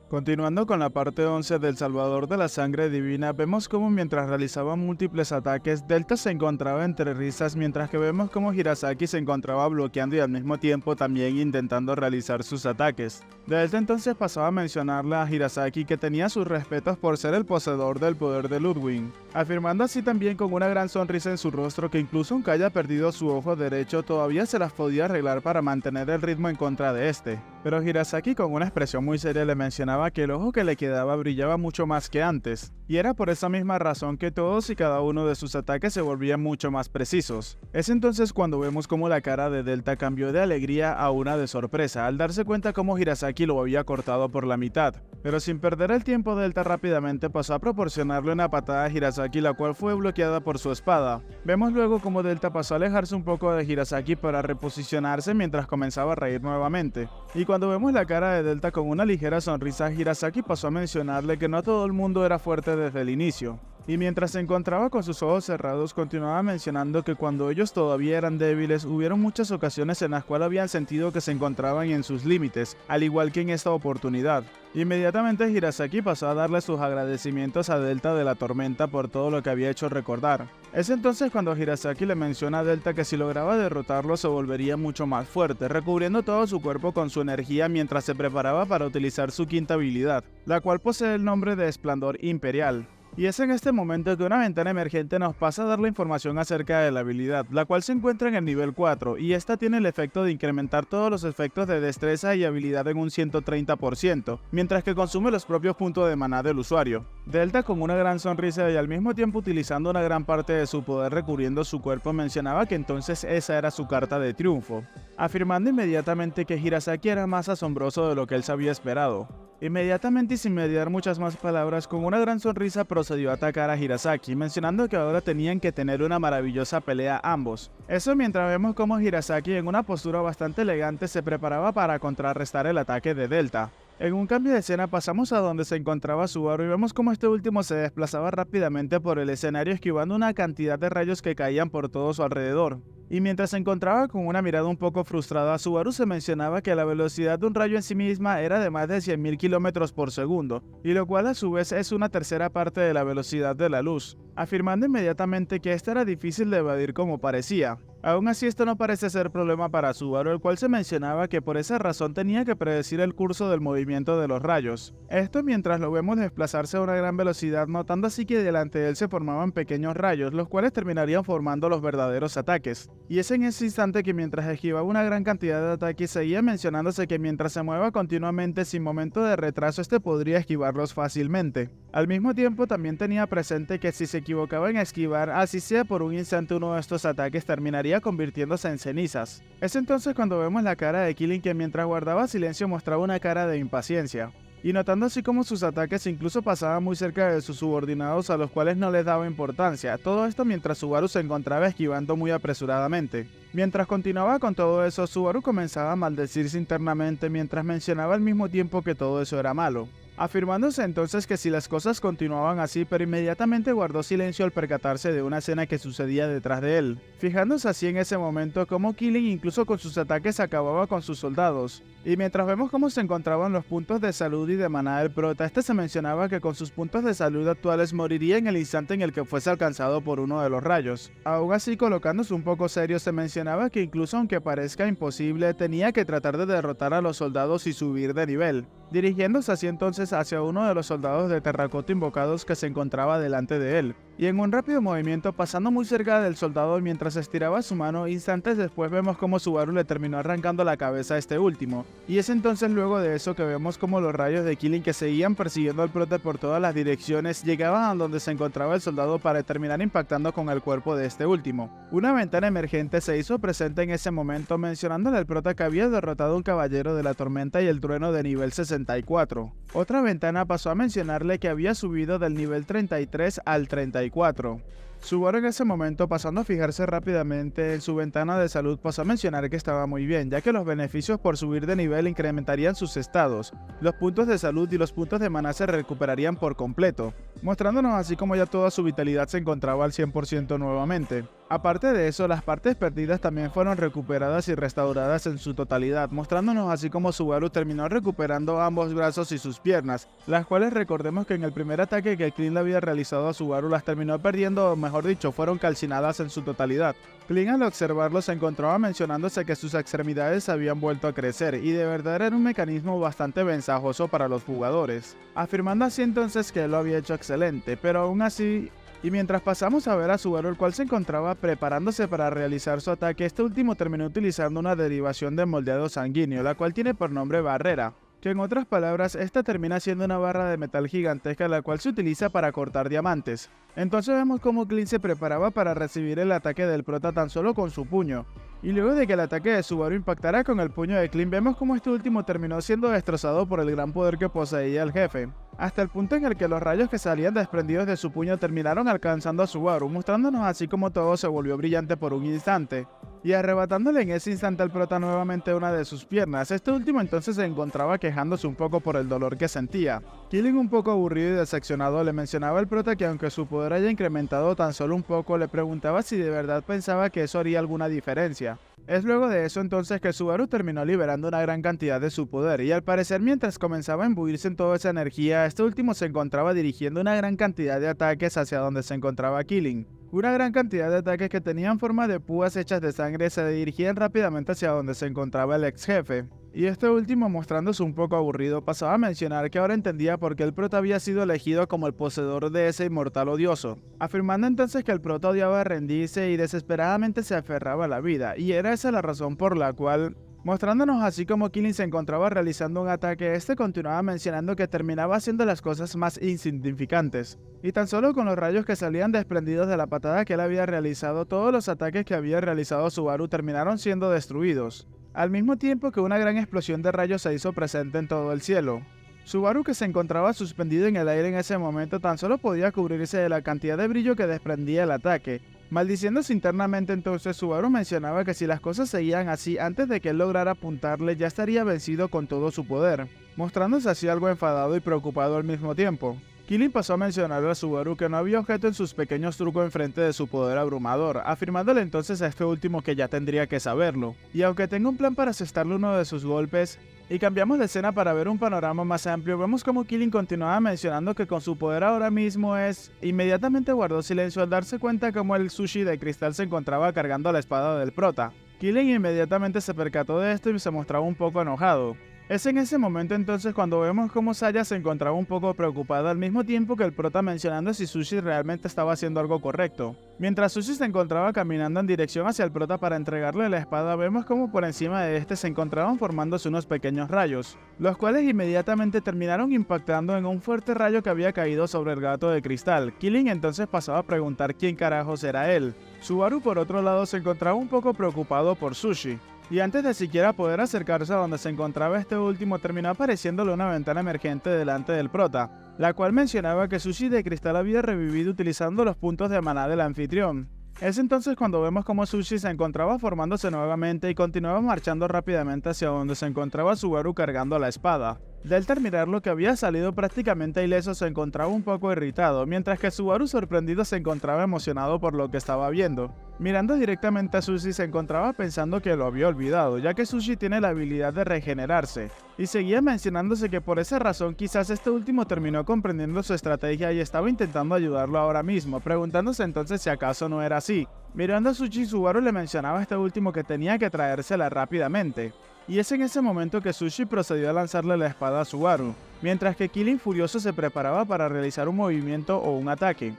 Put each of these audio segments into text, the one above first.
Continuando con la parte 11 del Salvador de la Sangre Divina, vemos cómo mientras realizaba múltiples ataques, Delta se encontraba entre risas, mientras que vemos cómo Hirasaki se encontraba bloqueando y al mismo tiempo también intentando realizar sus ataques. Delta entonces pasaba a mencionarle a Hirasaki que tenía sus respetos por ser el poseedor del poder de Ludwig, afirmando así también con una gran sonrisa en su rostro que incluso aunque haya perdido su ojo derecho, todavía se las podía arreglar para mantener el ritmo en contra de este. Pero Hirasaki con una expresión muy seria le mencionaba que el ojo que le quedaba brillaba mucho más que antes, y era por esa misma razón que todos y cada uno de sus ataques se volvían mucho más precisos. Es entonces cuando vemos cómo la cara de Delta cambió de alegría a una de sorpresa, al darse cuenta cómo Hirasaki lo había cortado por la mitad. Pero sin perder el tiempo, Delta rápidamente pasó a proporcionarle una patada a Hirasaki, la cual fue bloqueada por su espada. Vemos luego cómo Delta pasó a alejarse un poco de Hirasaki para reposicionarse mientras comenzaba a reír nuevamente. Y cuando vemos la cara de Delta con una ligera sonrisa, Hirasaki pasó a mencionarle que no todo el mundo era fuerte desde el inicio. Y mientras se encontraba con sus ojos cerrados, continuaba mencionando que cuando ellos todavía eran débiles, hubieron muchas ocasiones en las cuales habían sentido que se encontraban en sus límites, al igual que en esta oportunidad. Inmediatamente Hirasaki pasó a darle sus agradecimientos a Delta de la Tormenta por todo lo que había hecho recordar. Es entonces cuando Hirasaki le menciona a Delta que si lograba derrotarlo se volvería mucho más fuerte, recubriendo todo su cuerpo con su energía mientras se preparaba para utilizar su quinta habilidad, la cual posee el nombre de Esplendor Imperial. Y es en este momento que una ventana emergente nos pasa a dar la información acerca de la habilidad, la cual se encuentra en el nivel 4, y esta tiene el efecto de incrementar todos los efectos de destreza y habilidad en un 130%, mientras que consume los propios puntos de maná del usuario. Delta, con una gran sonrisa y al mismo tiempo utilizando una gran parte de su poder recubriendo su cuerpo, mencionaba que entonces esa era su carta de triunfo, afirmando inmediatamente que Hirasaki era más asombroso de lo que él se había esperado. Inmediatamente y sin mediar muchas más palabras, con una gran sonrisa procedió a atacar a Hirasaki, mencionando que ahora tenían que tener una maravillosa pelea ambos. Eso mientras vemos como Hirasaki en una postura bastante elegante se preparaba para contrarrestar el ataque de Delta. En un cambio de escena pasamos a donde se encontraba Subaru y vemos como este último se desplazaba rápidamente por el escenario esquivando una cantidad de rayos que caían por todo su alrededor. Y mientras se encontraba con una mirada un poco frustrada, Subaru se mencionaba que la velocidad de un rayo en sí misma era de más de 100.000 km por segundo, y lo cual a su vez es una tercera parte de la velocidad de la luz, afirmando inmediatamente que esta era difícil de evadir como parecía. Aún así, esto no parece ser problema para Subaru, el cual se mencionaba que por esa razón tenía que predecir el curso del movimiento de los rayos. Esto mientras lo vemos desplazarse a una gran velocidad, notando así que delante de él se formaban pequeños rayos, los cuales terminarían formando los verdaderos ataques. Y es en ese instante que mientras esquivaba una gran cantidad de ataques, seguía mencionándose que mientras se mueva continuamente sin momento de retraso, este podría esquivarlos fácilmente. Al mismo tiempo también tenía presente que si se equivocaba en esquivar, así sea por un instante, uno de estos ataques terminaría convirtiéndose en cenizas. Es entonces cuando vemos la cara de Killing, que mientras guardaba silencio mostraba una cara de impaciencia. Y notando así como sus ataques incluso pasaban muy cerca de sus subordinados a los cuales no les daba importancia, todo esto mientras Subaru se encontraba esquivando muy apresuradamente. Mientras continuaba con todo eso, Subaru comenzaba a maldecirse internamente mientras mencionaba al mismo tiempo que todo eso era malo, afirmándose entonces que si las cosas continuaban así, pero inmediatamente guardó silencio al percatarse de una escena que sucedía detrás de él, fijándose así en ese momento como Killing incluso con sus ataques acababa con sus soldados. Y mientras vemos cómo se encontraban los puntos de salud y de maná del prota, este se mencionaba que con sus puntos de salud actuales moriría en el instante en el que fuese alcanzado por uno de los rayos. Aún así, colocándose un poco serio, se mencionaba que incluso aunque parezca imposible, tenía que tratar de derrotar a los soldados y subir de nivel, dirigiéndose así entonces hacia uno de los soldados de terracota invocados que se encontraba delante de él. Y en un rápido movimiento pasando muy cerca del soldado mientras estiraba su mano, instantes después vemos como Subaru le terminó arrancando la cabeza a este último. Y es entonces luego de eso que vemos como los rayos de Killing, que seguían persiguiendo al prota por todas las direcciones, llegaban a donde se encontraba el soldado para terminar impactando con el cuerpo de este último. Una ventana emergente se hizo presente en ese momento, mencionándole al prota que había derrotado a un caballero de la tormenta y el trueno de nivel 64. Otra ventana pasó a mencionarle que había subido del nivel 33 al 34. Subaru en ese momento, pasando a fijarse rápidamente en su ventana de salud, pasó a mencionar que estaba muy bien, ya que los beneficios por subir de nivel incrementarían sus estados, los puntos de salud y los puntos de maná se recuperarían por completo, mostrándonos así como ya toda su vitalidad se encontraba al 100% nuevamente. Aparte de eso, las partes perdidas también fueron recuperadas y restauradas en su totalidad, mostrándonos así como Subaru terminó recuperando ambos brazos y sus piernas, las cuales recordemos que en el primer ataque que Clint le había realizado a Subaru las terminó perdiendo, o mejor dicho, fueron calcinadas en su totalidad. Clint al observarlo se encontraba mencionándose que sus extremidades habían vuelto a crecer y de verdad era un mecanismo bastante ventajoso para los jugadores, afirmando así entonces que él lo había hecho excelente, pero aún así. Y mientras pasamos a ver a Subaru, el cual se encontraba preparándose para realizar su ataque, este último terminó utilizando una derivación de moldeado sanguíneo, la cual tiene por nombre barrera, que en otras palabras, esta termina siendo una barra de metal gigantesca la cual se utiliza para cortar diamantes. Entonces vemos cómo Clint se preparaba para recibir el ataque del prota tan solo con su puño. Y luego de que el ataque de Subaru impactara con el puño de Clint, vemos cómo este último terminó siendo destrozado por el gran poder que poseía el jefe, hasta el punto en el que los rayos que salían desprendidos de su puño terminaron alcanzando a Subaru, mostrándonos así como todo se volvió brillante por un instante, y arrebatándole en ese instante al prota nuevamente una de sus piernas. Este último entonces se encontraba quejándose un poco por el dolor que sentía. Killing, un poco aburrido y decepcionado, le mencionaba al prota que aunque su poder haya incrementado tan solo un poco, le preguntaba si de verdad pensaba que eso haría alguna diferencia. Es luego de eso entonces que Subaru terminó liberando una gran cantidad de su poder, y al parecer mientras comenzaba a imbuirse en toda esa energía, este último se encontraba dirigiendo una gran cantidad de ataques hacia donde se encontraba Killing. Una gran cantidad de ataques que tenían forma de púas hechas de sangre se dirigían rápidamente hacia donde se encontraba el ex jefe. Y este último, mostrándose un poco aburrido, pasaba a mencionar que ahora entendía por qué el prota había sido elegido como el poseedor de ese inmortal odioso, afirmando entonces que el prota odiaba rendirse y desesperadamente se aferraba a la vida, y era esa la razón por la cual, mostrándonos así como Killing se encontraba realizando un ataque, este continuaba mencionando que terminaba haciendo las cosas más insignificantes. Y tan solo con los rayos que salían desprendidos de la patada que él había realizado, todos los ataques que había realizado Subaru terminaron siendo destruidos, al mismo tiempo que una gran explosión de rayos se hizo presente en todo el cielo. Subaru, que se encontraba suspendido en el aire en ese momento, tan solo podía cubrirse de la cantidad de brillo que desprendía el ataque. Maldiciéndose internamente entonces, Subaru mencionaba que si las cosas seguían así, antes de que él lograra apuntarle ya estaría vencido con todo su poder, mostrándose así algo enfadado y preocupado al mismo tiempo. Killing pasó a mencionarle a Subaru que no había objeto en sus pequeños trucos enfrente de su poder abrumador, afirmándole entonces a este último que ya tendría que saberlo. Y aunque tenga un plan para asestarle uno de sus golpes, y cambiamos de escena para ver un panorama más amplio, vemos como Killing continuaba mencionando que con su poder ahora mismo inmediatamente guardó silencio al darse cuenta como el sushi de cristal se encontraba cargando la espada del prota. Killing inmediatamente se percató de esto y se mostraba un poco enojado. Es en ese momento entonces cuando vemos cómo Saya se encontraba un poco preocupada al mismo tiempo que el prota mencionando si Sushi realmente estaba haciendo algo correcto. Mientras Sushi se encontraba caminando en dirección hacia el prota para entregarle la espada, vemos como por encima de este se encontraban formándose unos pequeños rayos, los cuales inmediatamente terminaron impactando en un fuerte rayo que había caído sobre el gato de cristal. Killing entonces pasaba a preguntar quién carajos era él. Subaru por otro lado se encontraba un poco preocupado por Sushi. Y antes de siquiera poder acercarse a donde se encontraba este último, terminó apareciéndole una ventana emergente delante del prota, la cual mencionaba que Sushi de cristal había revivido utilizando los puntos de maná del anfitrión. Es entonces cuando vemos como Sushi se encontraba formándose nuevamente y continuaba marchando rápidamente hacia donde se encontraba Subaru cargando la espada. Delta al mirar lo que había salido prácticamente ileso se encontraba un poco irritado, mientras que Subaru sorprendido se encontraba emocionado por lo que estaba viendo. Mirando directamente a Sushi se encontraba pensando que lo había olvidado, ya que Sushi tiene la habilidad de regenerarse, y seguía mencionándose que por esa razón quizás este último terminó comprendiendo su estrategia y estaba intentando ayudarlo ahora mismo, preguntándose entonces si acaso no era así. Mirando a Sushi, Subaru le mencionaba a este último que tenía que traérsela rápidamente. Y es en ese momento que Sushi procedió a lanzarle la espada a Subaru, mientras que Killing furioso se preparaba para realizar un movimiento o un ataque.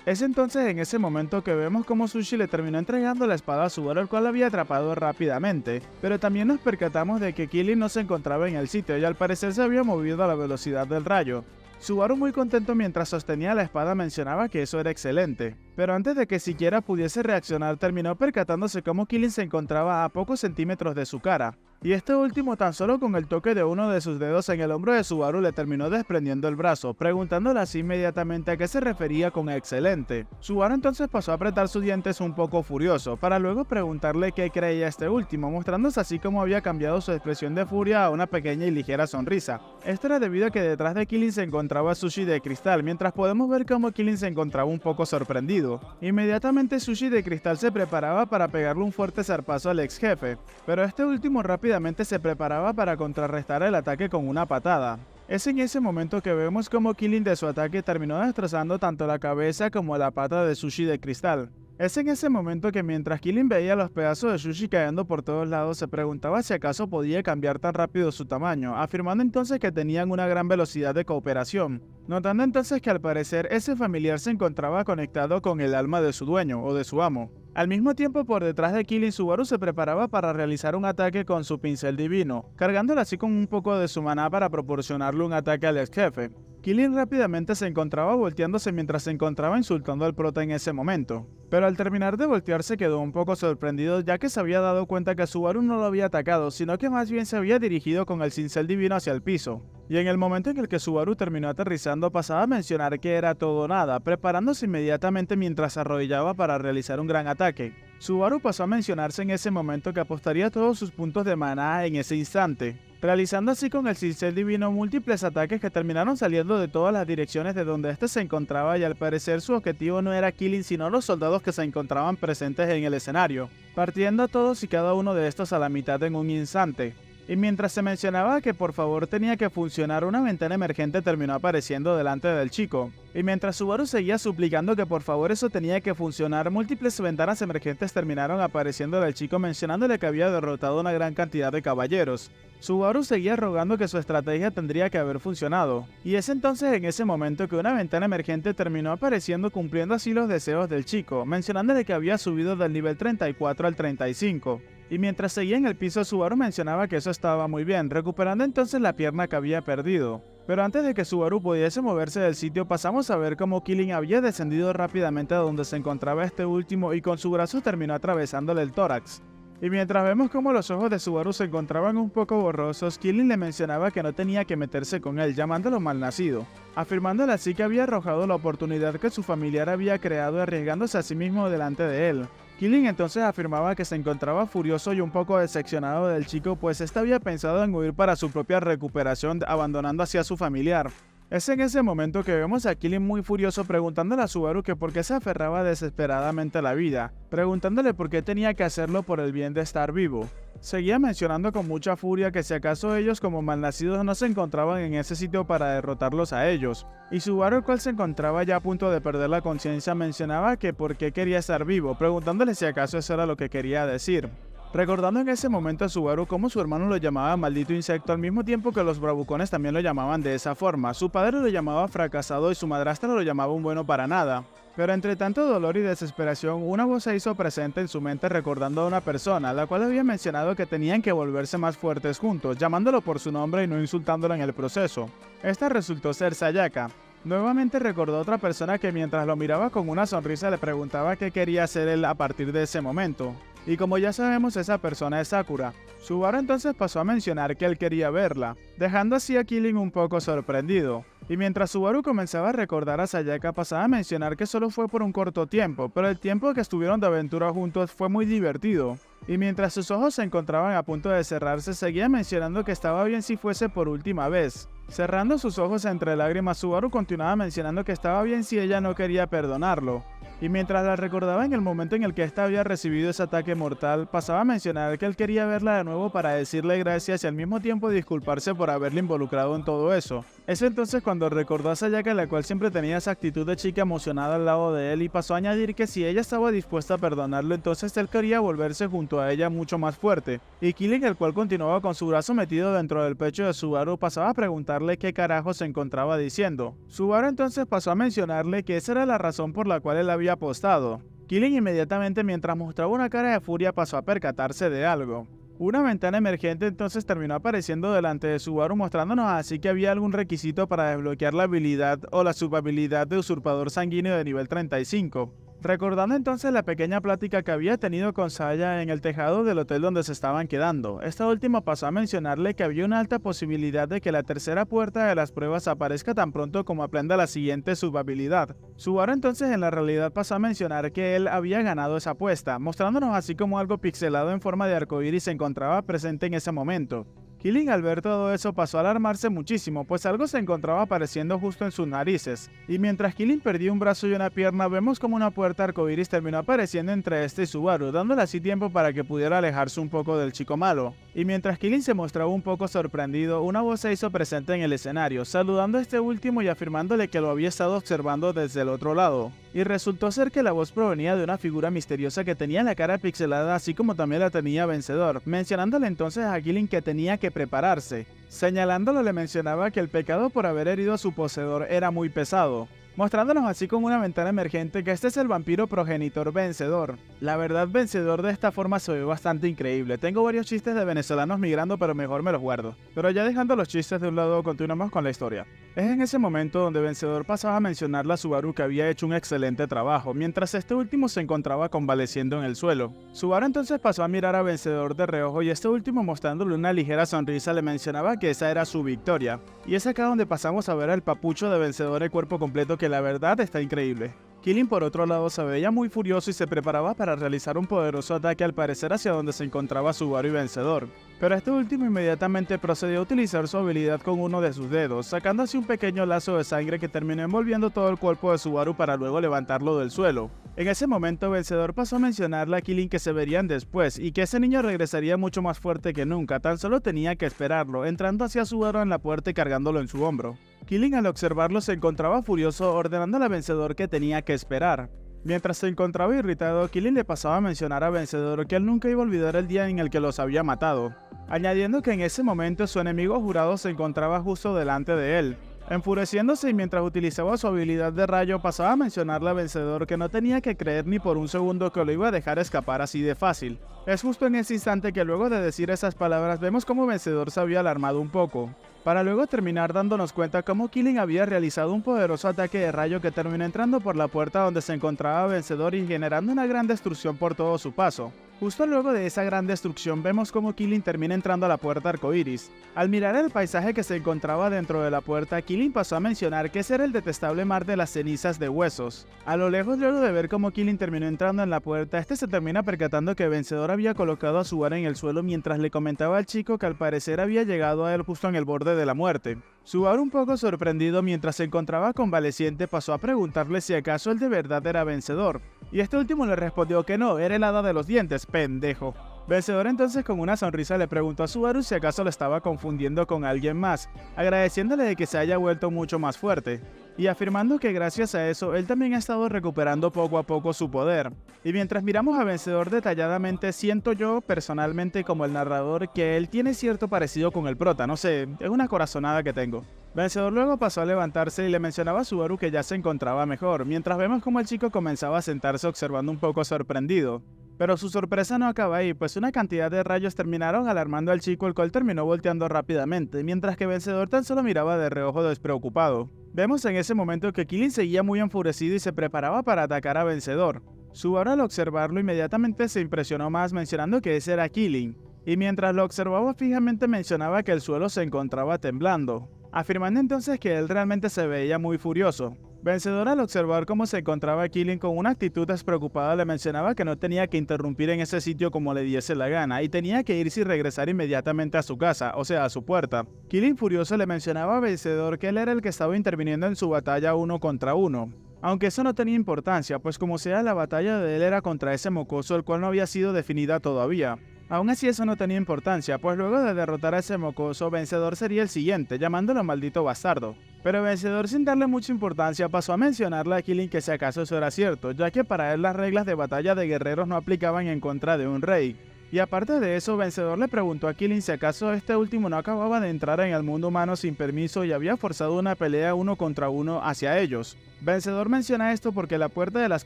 Es entonces en ese momento que vemos como Sushi le terminó entregando la espada a Subaru, el cual la había atrapado rápidamente, pero también nos percatamos de que Killing no se encontraba en el sitio y al parecer se había movido a la velocidad del rayo. Subaru, muy contento mientras sostenía la espada, mencionaba que eso era excelente, pero antes de que siquiera pudiese reaccionar terminó percatándose cómo Killing se encontraba a pocos centímetros de su cara. y este último tan solo con el toque de uno de sus dedos en el hombro de Subaru le terminó desprendiendo el brazo, preguntándole así inmediatamente a qué se refería con excelente. Subaru entonces pasó a apretar sus dientes un poco furioso, para luego preguntarle qué creía este último, mostrándose así como había cambiado su expresión de furia a una pequeña y ligera sonrisa. Esto era debido a que detrás de Killin se encontraba Sushi de cristal, mientras podemos ver cómo Killin se encontraba un poco sorprendido. Inmediatamente Sushi de cristal se preparaba para pegarle un fuerte zarpazo al ex jefe, pero este último rápidamente se preparaba para contrarrestar el ataque con una patada. Es en ese momento que vemos como Killin de su ataque terminó destrozando tanto la cabeza como la pata de Sushi de cristal. Es en ese momento que mientras Killin veía los pedazos de sushi cayendo por todos lados, se preguntaba si acaso podía cambiar tan rápido su tamaño, afirmando entonces que tenían una gran velocidad de cooperación, notando entonces que al parecer ese familiar se encontraba conectado con el alma de su dueño o de su amo. Al mismo tiempo, por detrás de Killin, Subaru se preparaba para realizar un ataque con su pincel divino, cargándole así con un poco de su maná para proporcionarle un ataque al ex jefe. Killin rápidamente se encontraba volteándose mientras se encontraba insultando al prota en ese momento, pero al terminar de voltearse quedó un poco sorprendido ya que se había dado cuenta que Subaru no lo había atacado, sino que más bien se había dirigido con el cincel divino hacia el piso. Y en el momento en el que Subaru terminó aterrizando pasaba a mencionar que era todo o nada, preparándose inmediatamente mientras se arrodillaba para realizar un gran ataque. Subaru pasó a mencionarse en ese momento que apostaría todos sus puntos de maná en ese instante, realizando así con el cincel divino múltiples ataques que terminaron saliendo de todas las direcciones de donde este se encontraba, y al parecer su objetivo no era Killin sino los soldados que se encontraban presentes en el escenario, partiendo a todos y cada uno de estos a la mitad en un instante. Y mientras se mencionaba que por favor tenía que funcionar, una ventana emergente terminó apareciendo delante del chico. Y mientras Subaru seguía suplicando que por favor eso tenía que funcionar, múltiples ventanas emergentes terminaron apareciendo del chico mencionándole que había derrotado una gran cantidad de caballeros. Subaru seguía rogando que su estrategia tendría que haber funcionado, y es entonces en ese momento que una ventana emergente terminó apareciendo cumpliendo así los deseos del chico, mencionándole que había subido del nivel 34 al 35. Y mientras seguía en el piso, Subaru mencionaba que eso estaba muy bien, recuperando entonces la pierna que había perdido. Pero antes de que Subaru pudiese moverse del sitio, pasamos a ver cómo Killin había descendido rápidamente a donde se encontraba este último y con su brazo terminó atravesándole el tórax. Y mientras vemos cómo los ojos de Subaru se encontraban un poco borrosos, Killin le mencionaba que no tenía que meterse con él, llamándolo malnacido, afirmándole así que había arrojado la oportunidad que su familiar había creado arriesgándose a sí mismo delante de él. Killin entonces afirmaba que se encontraba furioso y un poco decepcionado del chico, pues este había pensado en huir para su propia recuperación, abandonando así a su familiar. Es en ese momento que vemos a Killin muy furioso preguntándole a Subaru que por qué se aferraba desesperadamente a la vida, preguntándole por qué tenía que hacerlo por el bien de estar vivo. Seguía mencionando con mucha furia que si acaso ellos como malnacidos no se encontraban en ese sitio para derrotarlos a ellos, y Subaru, el cual se encontraba ya a punto de perder la conciencia, mencionaba que por qué quería estar vivo, preguntándole si acaso eso era lo que quería decir. Recordando en ese momento a Subaru cómo su hermano lo llamaba maldito insecto al mismo tiempo que los bravucones también lo llamaban de esa forma, su padre lo llamaba fracasado y su madrastra lo llamaba un bueno para nada. Pero entre tanto dolor y desesperación, una voz se hizo presente en su mente recordando a una persona, la cual había mencionado que tenían que volverse más fuertes juntos, llamándolo por su nombre y no insultándolo en el proceso. Esta resultó ser Sayaka. Nuevamente recordó a otra persona que mientras lo miraba con una sonrisa le preguntaba qué quería hacer él a partir de ese momento. Y como ya sabemos, esa persona es Sakura. Subaru entonces pasó a mencionar que él quería verla, dejando así a Killin un poco sorprendido. Y mientras Subaru comenzaba a recordar a Sayaka, pasaba a mencionar que solo fue por un corto tiempo, pero el tiempo que estuvieron de aventura juntos fue muy divertido. Y mientras sus ojos se encontraban a punto de cerrarse, seguía mencionando que estaba bien si fuese por última vez. Cerrando sus ojos entre lágrimas, Subaru continuaba mencionando que estaba bien si ella no quería perdonarlo. Y mientras la recordaba en el momento en el que ésta había recibido ese ataque mortal, pasaba a mencionar que él quería verla de nuevo para decirle gracias y al mismo tiempo disculparse por haberle involucrado en todo eso. Es entonces cuando recordó a Sayaka, la cual siempre tenía esa actitud de chica emocionada al lado de él, y pasó a añadir que si ella estaba dispuesta a perdonarlo, entonces él quería volverse junto a ella mucho más fuerte. Y Killin, el cual continuaba con su brazo metido dentro del pecho de Subaru, pasaba a preguntarle qué carajo se encontraba diciendo. Subaru entonces pasó a mencionarle que esa era la razón por la cual él había apostado. Killin inmediatamente, mientras mostraba una cara de furia, pasó a percatarse de algo. Una ventana emergente entonces terminó apareciendo delante de Subaru, mostrándonos así que había algún requisito para desbloquear la habilidad o la subhabilidad de usurpador sanguíneo de nivel 35. Recordando entonces la pequeña plática que había tenido con Saya en el tejado del hotel donde se estaban quedando, esta última pasó a mencionarle que había una alta posibilidad de que la tercera puerta de las pruebas aparezca tan pronto como aprenda la siguiente subhabilidad. Subaru entonces en la realidad pasó a mencionar que él había ganado esa apuesta, mostrándonos así como algo pixelado en forma de arcoíris se encontraba presente en ese momento. Killing al ver todo eso pasó a alarmarse muchísimo, pues algo se encontraba apareciendo justo en sus narices, y mientras Killing perdió un brazo y una pierna, vemos como una puerta arcoíris terminó apareciendo entre este y Subaru, dándole así tiempo para que pudiera alejarse un poco del chico malo. Y mientras Killing se mostraba un poco sorprendido, una voz se hizo presente en el escenario, saludando a este último y afirmándole que lo había estado observando desde el otro lado. Y resultó ser que la voz provenía de una figura misteriosa que tenía la cara pixelada así como también la tenía Vencedor, mencionándole entonces a Killing que tenía que prepararse. Señalándolo le mencionaba que el pecado por haber herido a su poseedor era muy pesado, mostrándonos así con una ventana emergente que este es el vampiro progenitor Vencedor. La verdad, Vencedor de esta forma se ve bastante increíble. Tengo varios chistes de venezolanos migrando, pero mejor me los guardo. Pero ya dejando los chistes de un lado, continuamos con la historia. Es en ese momento donde Vencedor pasaba a mencionarle a Subaru que había hecho un excelente trabajo, mientras este último se encontraba convaleciendo en el suelo. Subaru entonces pasó a mirar a Vencedor de reojo y este último, mostrándole una ligera sonrisa, le mencionaba que esa era su victoria. Y es acá donde pasamos a ver al papucho de Vencedor el cuerpo completo, que la verdad está increíble. Killing por otro lado se veía muy furioso y se preparaba para realizar un poderoso ataque al parecer hacia donde se encontraba Subaru y Vencedor. Pero este último inmediatamente procedió a utilizar su habilidad con uno de sus dedos, sacando así un pequeño lazo de sangre que terminó envolviendo todo el cuerpo de Subaru para luego levantarlo del suelo. En ese momento Vencedor pasó a mencionarle a Killing que se verían después y que ese niño regresaría mucho más fuerte que nunca, tan solo tenía que esperarlo, entrando hacia Subaru en la puerta y cargándolo en su hombro. Killing al observarlo se encontraba furioso, ordenándole a Vencedor que tenía que esperar. Mientras se encontraba irritado, Killing le pasaba a mencionar a Vencedor que él nunca iba a olvidar el día en el que los había matado, añadiendo que en ese momento su enemigo jurado se encontraba justo delante de él. Enfureciéndose y mientras utilizaba su habilidad de rayo, pasaba a mencionarle a Vencedor que no tenía que creer ni por un segundo que lo iba a dejar escapar así de fácil. Es justo en ese instante que luego de decir esas palabras vemos como Vencedor se había alarmado un poco, para luego terminar dándonos cuenta cómo Killing había realizado un poderoso ataque de rayo que terminó entrando por la puerta donde se encontraba Vencedor y generando una gran destrucción por todo su paso. Justo luego de esa gran destrucción vemos como Killing termina entrando a la puerta arcoíris. Al mirar el paisaje que se encontraba dentro de la puerta, Killing pasó a mencionar que ese era el detestable mar de las cenizas de huesos. A lo lejos, luego de ver cómo Killing terminó entrando en la puerta, este se termina percatando que Vencedor había colocado a Subaru en el suelo mientras le comentaba al chico que al parecer había llegado a él justo en el borde de la muerte. Subaru, un poco sorprendido mientras se encontraba convaleciente, pasó a preguntarle si acaso él de verdad era Vencedor, y este último le respondió que no, era el hada de los dientes, pendejo. Vencedor entonces con una sonrisa le preguntó a Subaru si acaso lo estaba confundiendo con alguien más, agradeciéndole de que se haya vuelto mucho más fuerte, y afirmando que gracias a eso él también ha estado recuperando poco a poco su poder. Y mientras miramos a Vencedor detalladamente, siento yo personalmente como el narrador que él tiene cierto parecido con el prota, no sé, es una corazonada que tengo. Vencedor luego pasó a levantarse y le mencionaba a Subaru que ya se encontraba mejor, mientras vemos como el chico comenzaba a sentarse observando un poco sorprendido. Pero su sorpresa no acaba ahí, pues una cantidad de rayos terminaron alarmando al chico, el cual terminó volteando rápidamente, mientras que Vencedor tan solo miraba de reojo despreocupado. Vemos en ese momento que Killing seguía muy enfurecido y se preparaba para atacar a Vencedor. Subaru al observarlo inmediatamente se impresionó más, mencionando que ese era Killing, y mientras lo observaba fijamente mencionaba que el suelo se encontraba temblando, afirmando entonces que él realmente se veía muy furioso. Vencedor al observar cómo se encontraba Killing con una actitud despreocupada le mencionaba que no tenía que interrumpir en ese sitio como le diese la gana y tenía que irse y regresar inmediatamente a su casa, o sea a su puerta. Killing furioso le mencionaba a Vencedor que él era el que estaba interviniendo en su batalla uno contra uno. Aunque eso no tenía importancia, pues como sea la batalla de él era contra ese mocoso el cual no había sido definida todavía. Aún así eso no tenía importancia, pues luego de derrotar a ese mocoso, Vencedor sería el siguiente, llamándolo maldito bastardo. Pero Vencedor, sin darle mucha importancia, pasó a mencionarle a Killing que si acaso eso era cierto, ya que para él las reglas de batalla de guerreros no aplicaban en contra de un rey. Y aparte de eso, Vencedor le preguntó a Killing si acaso este último no acababa de entrar en el mundo humano sin permiso y había forzado una pelea uno contra uno hacia ellos. Vencedor menciona esto porque la puerta de las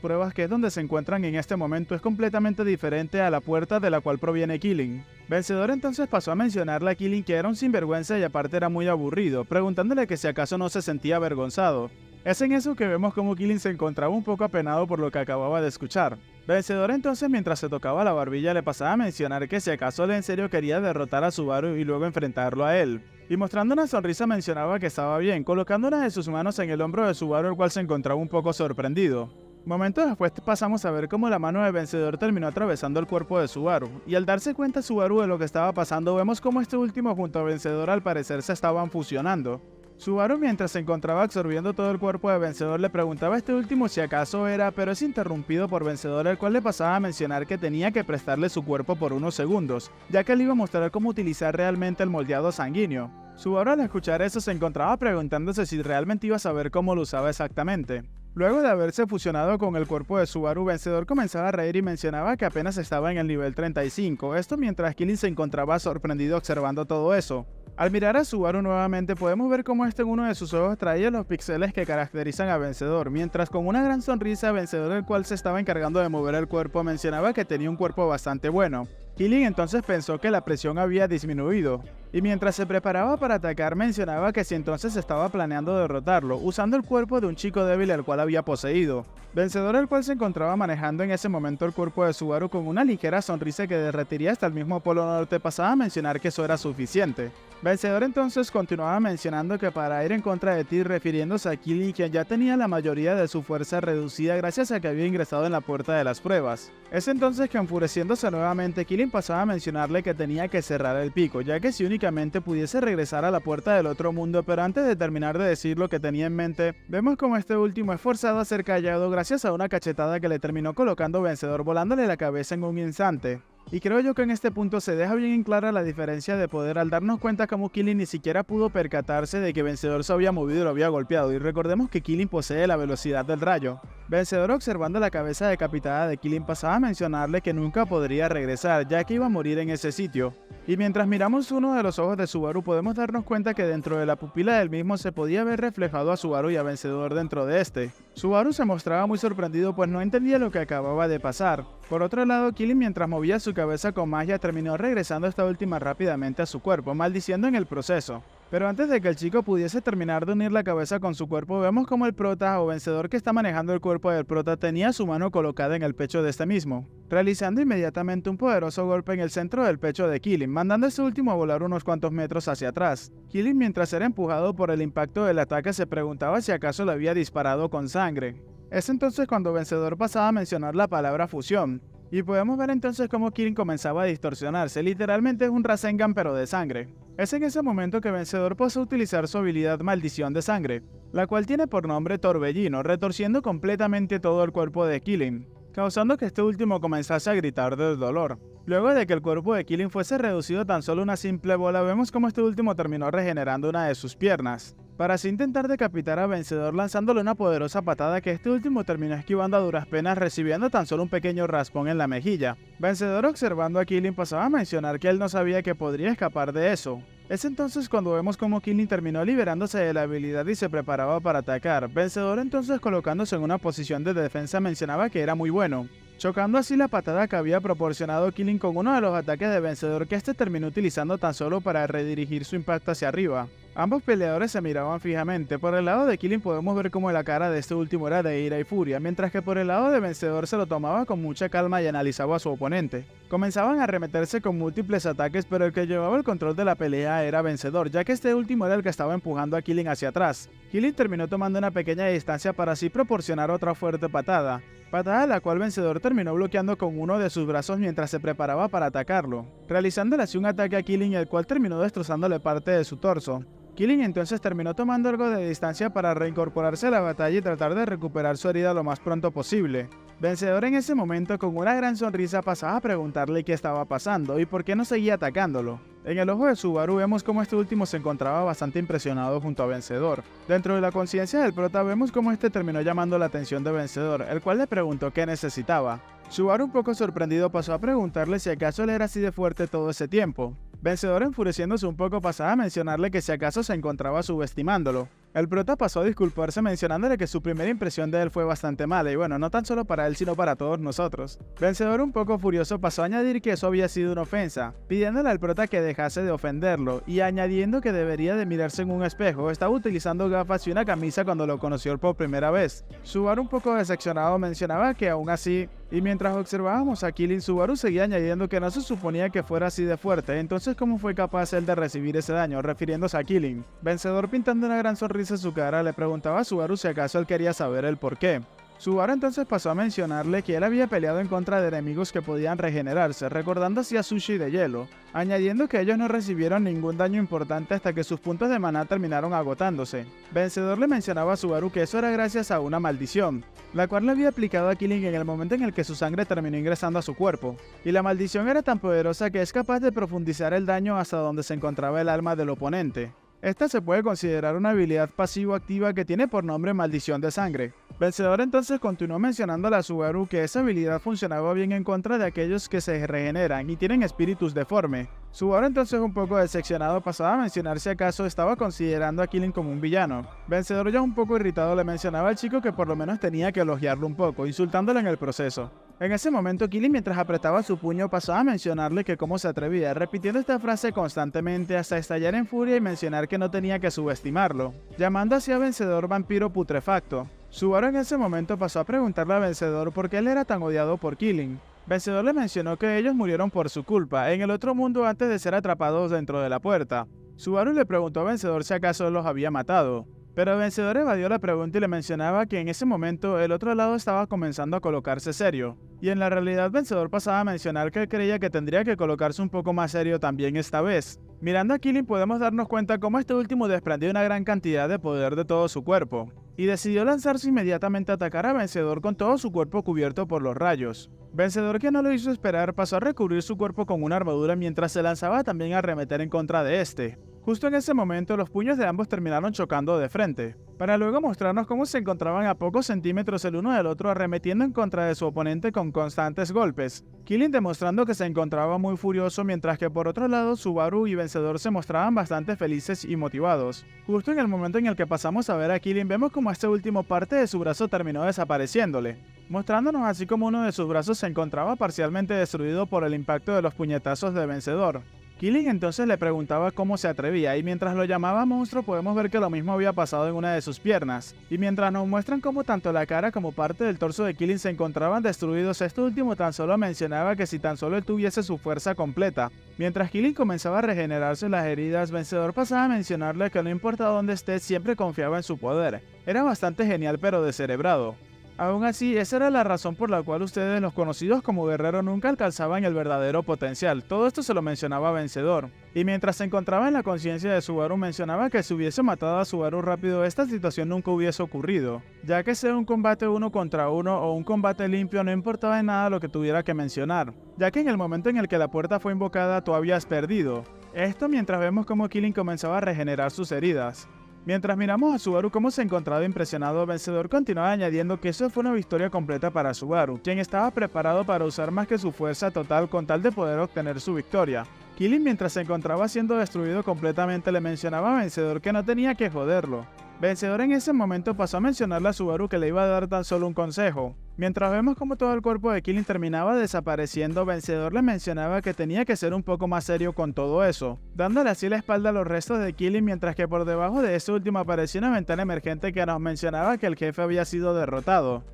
pruebas, que es donde se encuentran en este momento, es completamente diferente a la puerta de la cual proviene Killing. Vencedor entonces pasó a mencionarle a Killing que era un sinvergüenza y aparte era muy aburrido, preguntándole que si acaso no se sentía avergonzado. Es en eso que vemos como Killin se encontraba un poco apenado por lo que acababa de escuchar. Vencedor entonces, mientras se tocaba la barbilla, le pasaba a mencionar que si acaso él en serio quería derrotar a Subaru y luego enfrentarlo a él. Y mostrando una sonrisa mencionaba que estaba bien, colocando una de sus manos en el hombro de Subaru, el cual se encontraba un poco sorprendido. Momentos después pasamos a ver cómo la mano de Vencedor terminó atravesando el cuerpo de Subaru, y al darse cuenta Subaru de lo que estaba pasando, vemos cómo este último junto a Vencedor al parecer se estaban fusionando. Subaru, mientras se encontraba absorbiendo todo el cuerpo de Vencedor, le preguntaba a este último si acaso era, pero es interrumpido por Vencedor, el cual le pasaba a mencionar que tenía que prestarle su cuerpo por unos segundos, ya que le iba a mostrar cómo utilizar realmente el moldeado sanguíneo. Subaru, al escuchar eso, se encontraba preguntándose si realmente iba a saber cómo lo usaba exactamente. Luego de haberse fusionado con el cuerpo de Subaru, Vencedor comenzaba a reír y mencionaba que apenas estaba en el nivel 35, esto mientras Killin se encontraba sorprendido observando todo eso. Al mirar a Subaru nuevamente podemos ver cómo en uno de sus ojos traía los píxeles que caracterizan a Vencedor, mientras con una gran sonrisa Vencedor, el cual se estaba encargando de mover el cuerpo, mencionaba que tenía un cuerpo bastante bueno. Killin entonces pensó que la presión había disminuido, y mientras se preparaba para atacar mencionaba que si entonces estaba planeando derrotarlo, usando el cuerpo de un chico débil el cual había poseído. Vencedor, el cual se encontraba manejando en ese momento el cuerpo de Subaru con una ligera sonrisa que derretiría hasta el mismo Polo Norte, pasaba a mencionar que eso era suficiente. Vencedor entonces continuaba mencionando que para ir en contra de ti, refiriéndose a Killin, quien ya tenía la mayoría de su fuerza reducida gracias a que había ingresado en la puerta de las pruebas. Es entonces que, enfureciéndose nuevamente, Killin pasaba a mencionarle que tenía que cerrar el pico, ya que si únicamente pudiese regresar a la puerta del otro mundo, pero antes de terminar de decir lo que tenía en mente, vemos como este último es forzado a ser callado gracias a una cachetada que le terminó colocando Vencedor, volándole la cabeza en un instante. Y creo yo que en este punto se deja bien en clara la diferencia de poder al darnos cuenta como Killin ni siquiera pudo percatarse de que Vencedor se había movido y lo había golpeado, y recordemos que Killin posee la velocidad del rayo. Vencedor, observando la cabeza decapitada de Killin, pasaba a mencionarle que nunca podría regresar, ya que iba a morir en ese sitio. Y mientras miramos uno de los ojos de Subaru podemos darnos cuenta que dentro de la pupila del mismo se podía ver reflejado a Subaru y a Vencedor dentro de este. Subaru se mostraba muy sorprendido pues no entendía lo que acababa de pasar. Por otro lado, Killin, mientras movía su cabeza con magia, terminó regresando esta última rápidamente a su cuerpo, maldiciendo en el proceso. Pero antes de que el chico pudiese terminar de unir la cabeza con su cuerpo, vemos como el prota o Vencedor, que está manejando el cuerpo del prota, tenía su mano colocada en el pecho de este mismo, realizando inmediatamente un poderoso golpe en el centro del pecho de Killin, mandando a este último a volar unos cuantos metros hacia atrás. Killin, mientras era empujado por el impacto del ataque, se preguntaba si acaso le había disparado con sangre. Es entonces cuando Vencedor pasaba a mencionar la palabra fusión, y podemos ver entonces cómo Killin comenzaba a distorsionarse, literalmente es un Rasengan pero de sangre. Es en ese momento que Vencedor pasa a utilizar su habilidad Maldición de Sangre, la cual tiene por nombre Torbellino, retorciendo completamente todo el cuerpo de Killin, causando que este último comenzase a gritar del dolor. Luego de que el cuerpo de Killin fuese reducido a tan solo una simple bola, vemos como este último terminó regenerando una de sus piernas, para así intentar decapitar a Vencedor lanzándole una poderosa patada que este último terminó esquivando a duras penas, recibiendo tan solo un pequeño raspón en la mejilla. Vencedor, observando a Killin, pasaba a mencionar que él no sabía que podría escapar de eso. Es entonces cuando vemos como Killin terminó liberándose de la habilidad y se preparaba para atacar. Vencedor, entonces colocándose en una posición de defensa, mencionaba que era muy bueno, chocando así la patada que había proporcionado Killin con uno de los ataques de Vencedor, que este terminó utilizando tan solo para redirigir su impacto hacia arriba. Ambos peleadores se miraban fijamente. Por el lado de Killin podemos ver como la cara de este último era de ira y furia, mientras que por el lado de Vencedor se lo tomaba con mucha calma y analizaba a su oponente. Comenzaban a arremeterse con múltiples ataques, pero el que llevaba el control de la pelea era Vencedor, ya que este último era el que estaba empujando a Killin hacia atrás. Killin terminó tomando una pequeña distancia para así proporcionar otra fuerte patada, la cual Vencedor terminó bloqueando con uno de sus brazos mientras se preparaba para atacarlo, realizándole así un ataque a Killin, el cual terminó destrozándole parte de su torso. Killin entonces terminó tomando algo de distancia para reincorporarse a la batalla y tratar de recuperar su herida lo más pronto posible. Vencedor en ese momento, con una gran sonrisa, pasaba a preguntarle qué estaba pasando y por qué no seguía atacándolo. En el ojo de Subaru vemos cómo este último se encontraba bastante impresionado junto a Vencedor. Dentro de la conciencia del prota vemos cómo este terminó llamando la atención de Vencedor, el cual le preguntó qué necesitaba. Subaru, un poco sorprendido, pasó a preguntarle si acaso él era así de fuerte todo ese tiempo. Vencedor, enfureciéndose un poco, pasaba a mencionarle que si acaso se encontraba subestimándolo. El prota pasó a disculparse mencionándole que su primera impresión de él fue bastante mala y bueno, no tan solo para él sino para todos nosotros. Vencedor un poco furioso pasó a añadir que eso había sido una ofensa, pidiéndole al prota que dejase de ofenderlo y añadiendo que debería de mirarse en un espejo, estaba utilizando gafas y una camisa cuando lo conoció por primera vez. Subaru un poco decepcionado mencionaba que aún así, y mientras observábamos a Killin, Subaru seguía añadiendo que no se suponía que fuera así de fuerte, entonces ¿cómo fue capaz él de recibir ese daño? Refiriéndose a Killin. Vencedor pintando una gran sonrisa en su cara le preguntaba a Subaru si acaso él quería saber el por qué. Subaru entonces pasó a mencionarle que él había peleado en contra de enemigos que podían regenerarse, recordando así a Sushi de hielo, añadiendo que ellos no recibieron ningún daño importante hasta que sus puntos de maná terminaron agotándose. Vencedor le mencionaba a Subaru que eso era gracias a una maldición, la cual le había aplicado a Killin en el momento en el que su sangre terminó ingresando a su cuerpo, y la maldición era tan poderosa que es capaz de profundizar el daño hasta donde se encontraba el alma del oponente. Esta se puede considerar una habilidad pasivo-activa que tiene por nombre Maldición de Sangre. Vencedor entonces continuó mencionándole a Subaru que esa habilidad funcionaba bien en contra de aquellos que se regeneran y tienen espíritus deforme. Subaru entonces un poco decepcionado pasaba a mencionar si acaso estaba considerando a Killin como un villano. Vencedor ya un poco irritado le mencionaba al chico que por lo menos tenía que elogiarlo un poco, insultándolo en el proceso. En ese momento Killin mientras apretaba su puño pasaba a mencionarle que cómo se atrevía, repitiendo esta frase constantemente hasta estallar en furia y mencionar que no tenía que subestimarlo, llamando así a Vencedor vampiro putrefacto. Subaru en ese momento pasó a preguntarle a Vencedor por qué él era tan odiado por Killin. Vencedor le mencionó que ellos murieron por su culpa en el otro mundo antes de ser atrapados dentro de la puerta. Subaru le preguntó a Vencedor si acaso los había matado, pero Vencedor evadió la pregunta y le mencionaba que en ese momento el otro lado estaba comenzando a colocarse serio, y en la realidad Vencedor pasaba a mencionar que él creía que tendría que colocarse un poco más serio también esta vez. Mirando a Killin podemos darnos cuenta cómo este último desprendió una gran cantidad de poder de todo su cuerpo, y decidió lanzarse inmediatamente a atacar a Vencedor con todo su cuerpo cubierto por los rayos. Vencedor, que no lo hizo esperar, pasó a recubrir su cuerpo con una armadura mientras se lanzaba también a arremeter en contra de este. Justo en ese momento los puños de ambos terminaron chocando de frente, para luego mostrarnos cómo se encontraban a pocos centímetros el uno del otro arremetiendo en contra de su oponente con constantes golpes. Killin demostrando que se encontraba muy furioso, mientras que por otro lado Subaru y Vencedor se mostraban bastante felices y motivados. Justo en el momento en el que pasamos a ver a Killin vemos como esta última parte de su brazo terminó desapareciéndole, mostrándonos así como uno de sus brazos se encontraba parcialmente destruido por el impacto de los puñetazos de Vencedor. Killin entonces le preguntaba cómo se atrevía y mientras lo llamaba monstruo podemos ver que lo mismo había pasado en una de sus piernas, y mientras nos muestran cómo tanto la cara como parte del torso de Killin se encontraban destruidos, este último tan solo mencionaba que si tan solo él tuviese su fuerza completa. Mientras Killin comenzaba a regenerarse las heridas, Vencedor pasaba a mencionarle que no importa dónde esté siempre confiaba en su poder. Era bastante genial pero descerebrado. Aún así, esa era la razón por la cual ustedes, los conocidos como guerreros, nunca alcanzaban el verdadero potencial. Todo esto se lo mencionaba a Vencedor. Y mientras se encontraba en la conciencia de Subaru, mencionaba que si hubiese matado a Subaru rápido, esta situación nunca hubiese ocurrido, ya que sea un combate uno contra uno o un combate limpio, no importaba en nada lo que tuviera que mencionar, ya que en el momento en el que la puerta fue invocada, tú habías perdido. Esto mientras vemos cómo Killin comenzaba a regenerar sus heridas. Mientras miramos a Subaru cómo se encontraba impresionado, Vencedor continuaba añadiendo que eso fue una victoria completa para Subaru, quien estaba preparado para usar más que su fuerza total con tal de poder obtener su victoria. Killin, mientras se encontraba siendo destruido completamente, le mencionaba a Vencedor que no tenía que joderlo. Vencedor en ese momento pasó a mencionarle a Subaru que le iba a dar tan solo un consejo. Mientras vemos como todo el cuerpo de Killin terminaba desapareciendo, Vencedor le mencionaba que tenía que ser un poco más serio con todo eso, dándole así la espalda a los restos de Killin, mientras que por debajo de este último apareció una ventana emergente que nos mencionaba que el jefe había sido derrotado.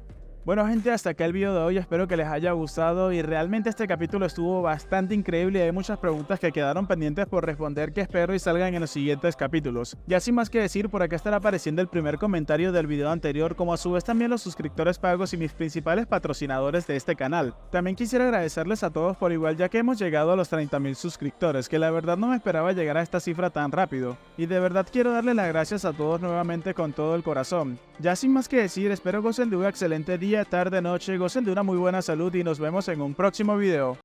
Bueno gente, hasta acá el video de hoy, espero que les haya gustado y realmente este capítulo estuvo bastante increíble y hay muchas preguntas que quedaron pendientes por responder que espero y salgan en los siguientes capítulos. Y sin más que decir, por acá estará apareciendo el primer comentario del video anterior, como a su vez también los suscriptores pagos y mis principales patrocinadores de este canal. También quisiera agradecerles a todos por igual, ya que hemos llegado a los 30.000 suscriptores, que la verdad no me esperaba llegar a esta cifra tan rápido. Y de verdad quiero darle las gracias a todos nuevamente con todo el corazón. Ya sin más que decir, espero gocen de un excelente día, tarde, noche, gocen de una muy buena salud y nos vemos en un próximo video.